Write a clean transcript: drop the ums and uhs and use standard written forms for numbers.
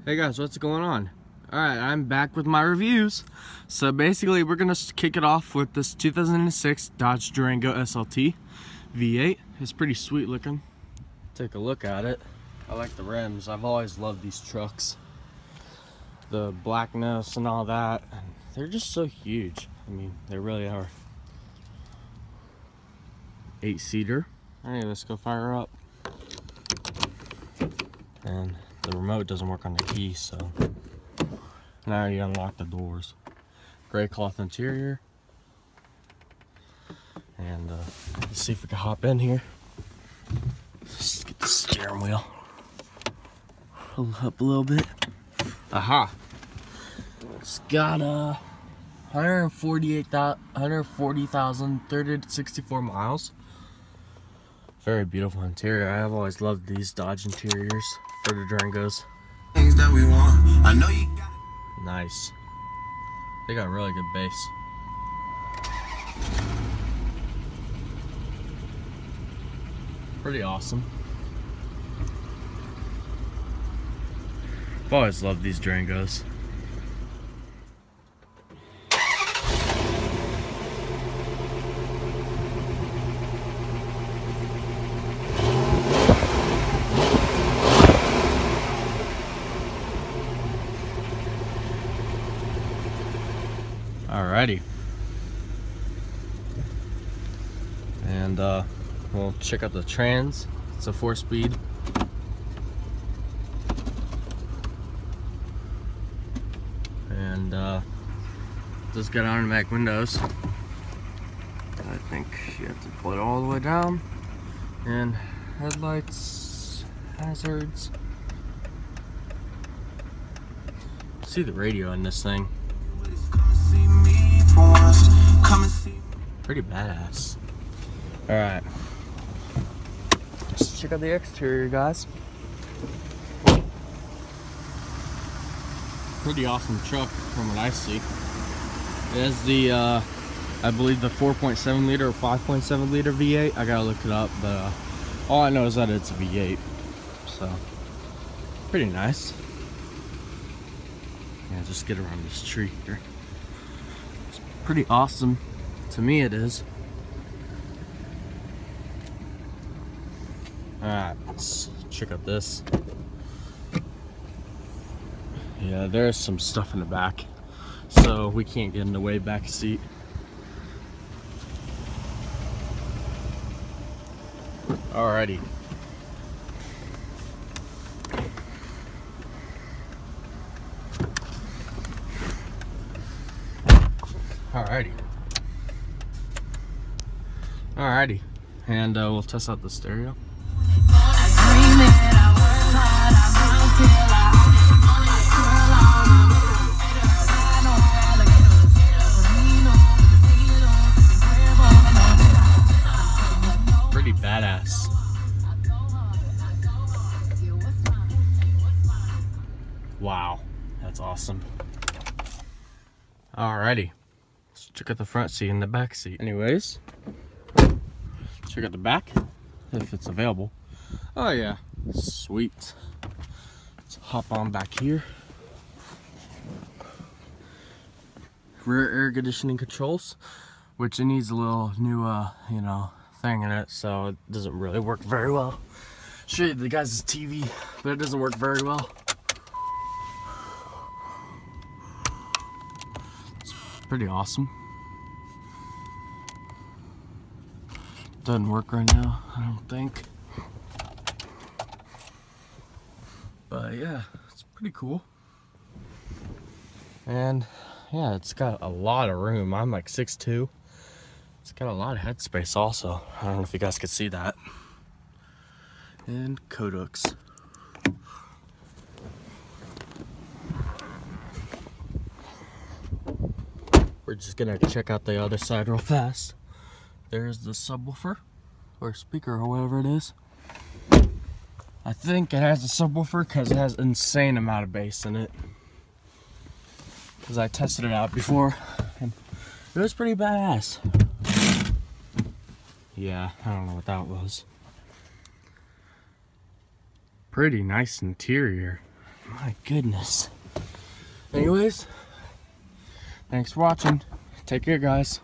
Hey guys, what's going on? Alright, I'm back with my reviews. So basically, we're gonna kick it off with this 2006 Dodge Durango SLT V8. It's pretty sweet looking. Take a look at it. I like the rims. I've always loved these trucks. The blackness and all that. They're just so huge. I mean, they really are. 8-seater. Alright, let's go fire her up. And the remote doesn't work on the key, so now you unlock the doors. Gray cloth interior. And let's see if we can hop in here. Let's get the steering wheel. Pull up a little bit. Aha! It's got 140,000 30 to 64 miles. Very beautiful interior. I have always loved these Dodge interiors for the Durangos. Things that we want. I know you got it. Nice. They got really good bass. Pretty awesome. I've always loved these Durangos. Alrighty. And we'll check out the trans. It's a 4-speed. And just got automatic windows. I think you have to pull it all the way down. And headlights, hazards. See the radio in this thing. Pretty badass. Alright. Let's check out the exterior, guys. Pretty awesome truck from what I see. It has the, I believe the 4.7 liter or 5.7 liter V8. I gotta look it up, but all I know is that it's a V8. So, pretty nice. Yeah, just get around this tree here. It's pretty awesome. To me it is. Alright, let's check out this. Yeah, there's some stuff in the back, so we can't get in the way back seat. Alrighty. Alrighty, and we'll test out the stereo. Pretty badass. Wow, that's awesome. Alrighty, let's check out the front seat and the back seat. Anyways, check out the back, if it's available. Oh yeah, sweet. Let's hop on back here. Rear air conditioning controls, which it needs a little new, you know, thing in it, so it doesn't really work very well. Show you the guys' TV, but it doesn't work very well. It's pretty awesome. Doesn't work right now, I don't think. But yeah, it's pretty cool. And yeah, it's got a lot of room. I'm like 6'2". It's got a lot of headspace also. I don't know if you guys could see that. And Kodaks. We're just gonna check out the other side real fast. There's the subwoofer, or speaker, or whatever it is. I think it has a subwoofer because it has an insane amount of bass in it. Because I tested it out before, and it was pretty badass. Yeah, I don't know what that was. Pretty nice interior. My goodness. Anyways, thanks for watching. Take care, guys.